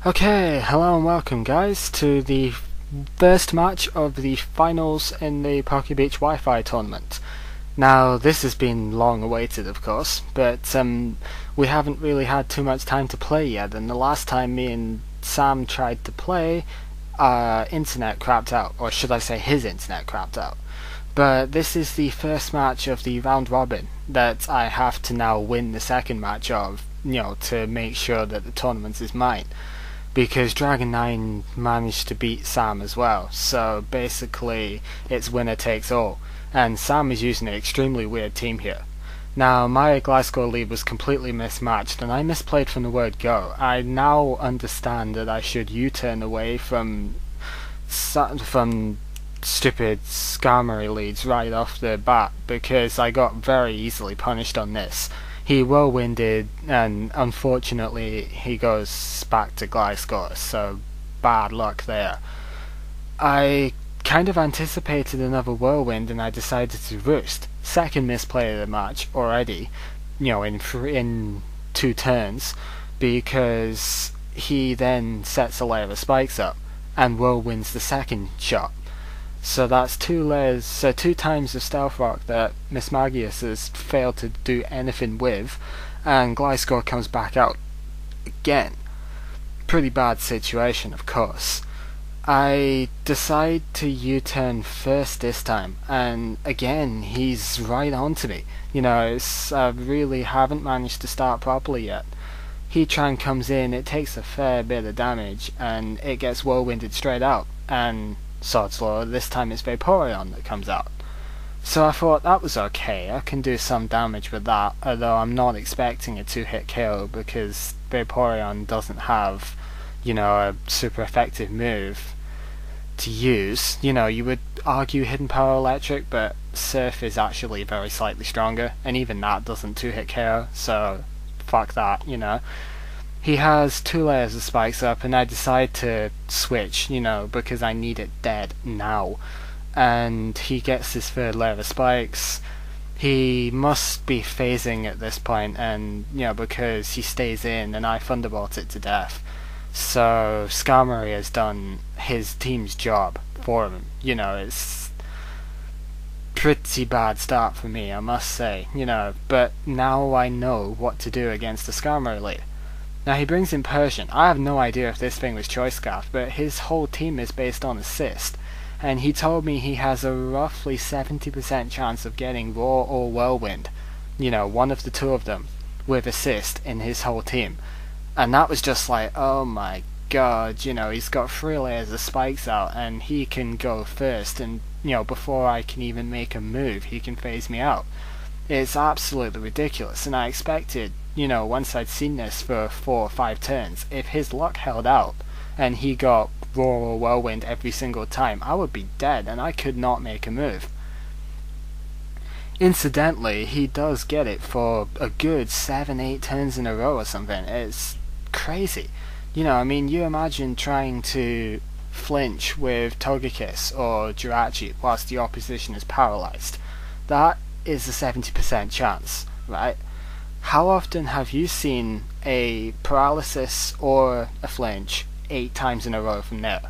Okay, hello and welcome guys to the first match of the finals in the Poké Beach Wi-Fi tournament. Now this has been long awaited of course, but we haven't really had too much time to play yet, and the last time me and Sam tried to play, our internet crapped out, or should I say his internet crapped out. But this is the first match of the round robin that I have to now win the second match of, to make sure that the tournament is mine. Because Dragon 9 managed to beat Sam as well, so basically it's winner takes all, and Sam is using an extremely weird team here. Now my Glasgow lead was completely mismatched and I misplayed from the word go. I now understand that I should U-turn away from stupid Skarmory leads right off the bat, because I got very easily punished on this. He whirlwinded, and unfortunately he goes back to Gliscor, so bad luck there. I kind of anticipated another whirlwind and I decided to roost. Second misplay of the match already, in 2 turns, because he then sets a layer of spikes up and whirlwinds the second shot. So that's 2 layers, so 2 times the Stealth Rock that Miss Magius has failed to do anything with, and Gliscor comes back out again. Pretty bad situation, of course. I decide to U-turn first this time, and again he's right on to me. I really haven't managed to start properly yet. Heatran comes in, it takes a fair bit of damage, and it gets whirlwinded straight out, and Swords Law, this time it's Vaporeon that comes out. So I thought that was okay, I can do some damage with that, although I'm not expecting a 2-hit KO because Vaporeon doesn't have, a super effective move to use. You would argue Hidden Power Electric, but Surf is actually very slightly stronger, and even that doesn't 2-hit KO, so fuck that, He has 2 layers of spikes up, and I decide to switch, because I need it dead now. And he gets his 3rd layer of spikes. He must be phasing at this point, and because he stays in, and I Thunderbolt it to death. So Skarmory has done his team's job for him. It's pretty bad start for me, I must say. But now I know what to do against the Skarmory lead. Now he brings in Persian. I have no idea if this thing was Choice Scarf, but his whole team is based on assist, and he told me he has a roughly 70% chance of getting Roar or Whirlwind, one of the 2 of them, with assist in his whole team. And that was just like, oh my god, he's got 3 layers of spikes out, and he can go first, and before I can even make a move, he can phase me out. It's absolutely ridiculous, and I expected, once I'd seen this for 4 or 5 turns, if his luck held out and he got Roar or Whirlwind every single time, I would be dead and I could not make a move. Incidentally, he does get it for a good 7-8 turns in a row or something. It's crazy. You imagine trying to flinch with Togekiss or Jirachi whilst the opposition is paralyzed. That is a 70% chance, right? How often have you seen a paralysis or a flinch 8 times in a row from there?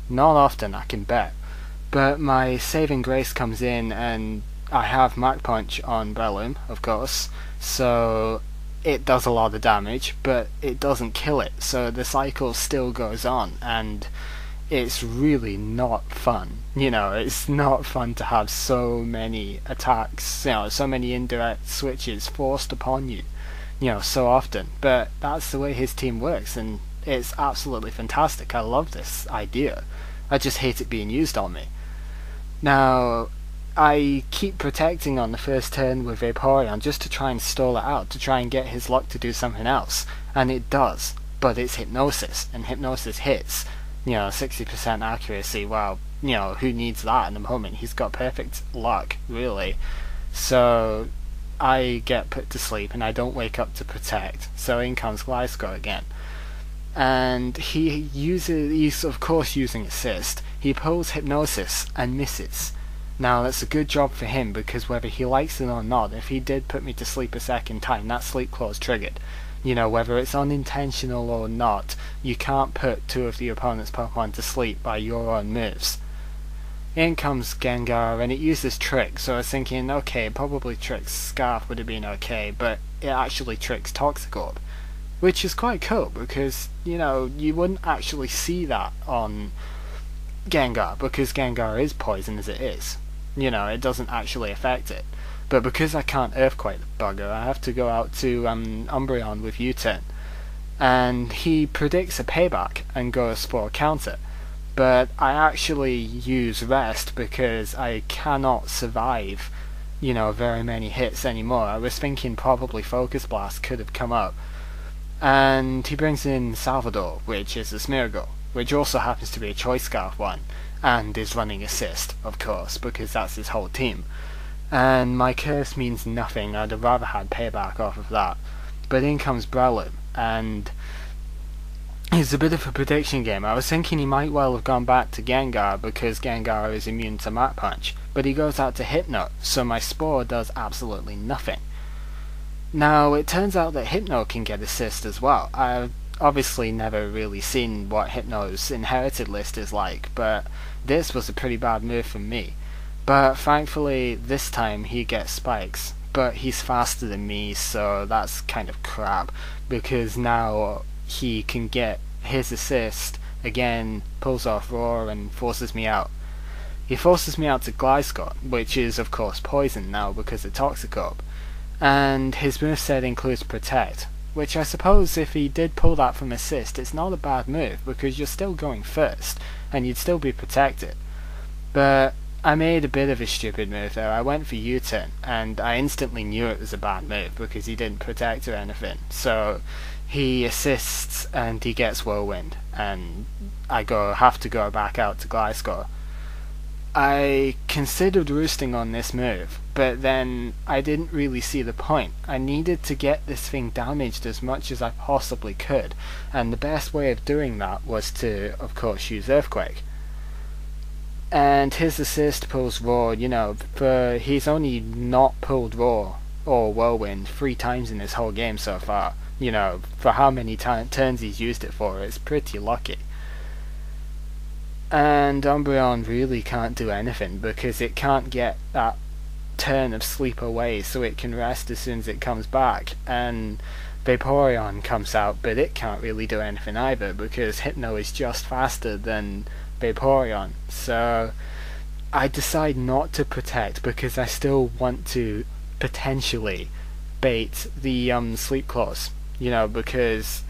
Not often, I can bet. But my saving grace comes in, and I have Mach Punch on Breloom, of course, so it does a lot of damage, but it doesn't kill it, so the cycle still goes on, and it's really not fun. It's not fun to have so many attacks, so many indirect switches forced upon you, so often. But that's the way his team works, and it's absolutely fantastic. I love this idea. I just hate it being used on me. Now, I keep protecting on the first turn with Vaporeon just to try and stall it out, to try and get his luck to do something else, and it does, but it's Hypnosis, and Hypnosis hits. 60% accuracy, well, who needs that in the moment? He's got perfect luck, really. So I get put to sleep and I don't wake up to protect, so in comes Gliscor again. And he's of course using assist. He pulls Hypnosis and misses. Now that's a good job for him, because whether he likes it or not, if he did put me to sleep a second time, that sleep clause triggered. You know, whether it's unintentional or not, you can't put two of the opponent's Pokemon to sleep by your own moves. In comes Gengar, and it uses Trick, so I was thinking, okay, probably Trick's Scarf would have been okay, but it actually tricks Toxic Orb, which is quite cool, because, you know, you wouldn't actually see that on Gengar, because Gengar is poison as it is. You know, it doesn't actually affect it. But because I can't Earthquake the bugger, I have to go out to Umbreon with U-turn, and he predicts a payback and goes for a counter. But I actually use Rest because I cannot survive, you know, very many hits anymore. I was thinking probably Focus Blast could have come up. And he brings in Salvador, which is a Smeargle, which also happens to be a Choice Scarf one, and is running Assist, of course, because that's his whole team. And my curse means nothing, I'd have rather had payback off of that. But in comes Breloom, and it's a bit of a prediction game. I was thinking he might well have gone back to Gengar because Gengar is immune to Mach Punch, but he goes out to Hypno, so my Spore does absolutely nothing. Now, it turns out that Hypno can get Assist as well. I've obviously never really seen what Hypno's inherited list is like, but this was a pretty bad move from me. But thankfully, this time he gets Spikes, but he's faster than me, so that's kind of crap, because now he can get his assist, again, pulls off Roar and forces me out. He forces me out to Gliscor, which is of course poison now because of Toxic Orb, and his moveset includes Protect, which I suppose if he did pull that from assist, it's not a bad move because you're still going first, and you'd still be protected. But I made a bit of a stupid move there. I went for U-turn, and I instantly knew it was a bad move because he didn't protect or anything, so he assists and he gets Whirlwind, and I have to go back out to Gliscor. I considered roosting on this move, but then I didn't really see the point. I needed to get this thing damaged as much as I possibly could, and the best way of doing that was to, of course, use Earthquake. And his assist pulls Roar, you know, he's only not pulled Roar or Whirlwind 3 times in this whole game so far. You know, for how many turns he's used it for, it's pretty lucky. And Umbreon really can't do anything because it can't get that turn of sleep away, so it can rest as soon as it comes back. And Vaporeon comes out, but it can't really do anything either because Hypno is just faster than Vaporeon. So I decide not to protect because I still want to potentially bait the Sleep Claws. You know, because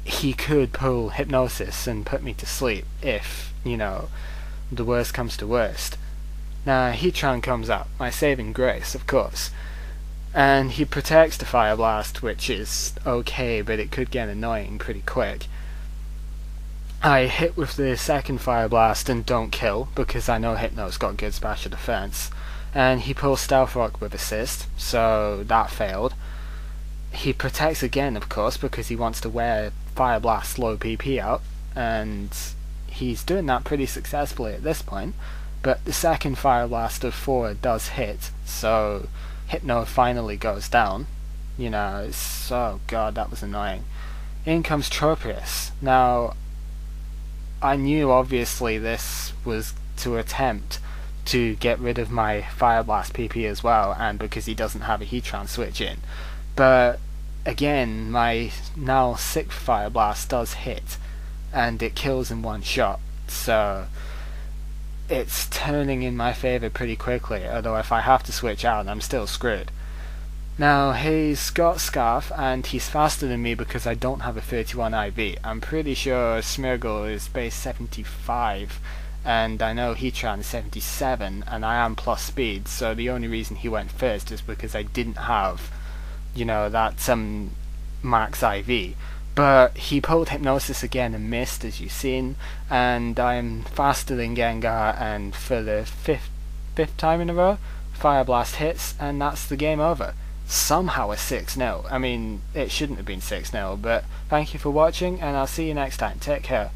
he could pull Hypnosis and put me to sleep if, you know, the worst comes to worst. Now, Heatran comes out, my saving grace, of course, and he protects the Fire Blast, which is okay, but it could get annoying pretty quick. I hit with the second Fire Blast and don't kill, because I know Hypno's got good special defense, and he pulls Stealth Rock with assist, so that failed. He protects again, of course, because he wants to wear Fire Blast low PP out, and he's doing that pretty successfully at this point, but the second Fire Blast of 4 does hit, so Hypno finally goes down. You know, oh god, that was annoying. In comes Tropius. Now, I knew obviously this was to attempt to get rid of my Fire Blast PP as well, and because he doesn't have a Heatran switch in. But again, my now 6th Fire Blast does hit, and it kills in one shot, so it's turning in my favour pretty quickly, although if I have to switch out, I'm still screwed. Now, he's got Scarf, and he's faster than me because I don't have a 31 IV. I'm pretty sure Smeargle is base 75, and I know Heatran is 77, and I am plus speed, so the only reason he went first is because I didn't have, you know, that max IV. But he pulled Hypnosis again and missed, as you've seen, and I'm faster than Gengar, and for the fifth time in a row, Fire Blast hits, and that's the game over. Somehow a 6-0. I mean, it shouldn't have been 6-0, but thank you for watching, and I'll see you next time. Take care.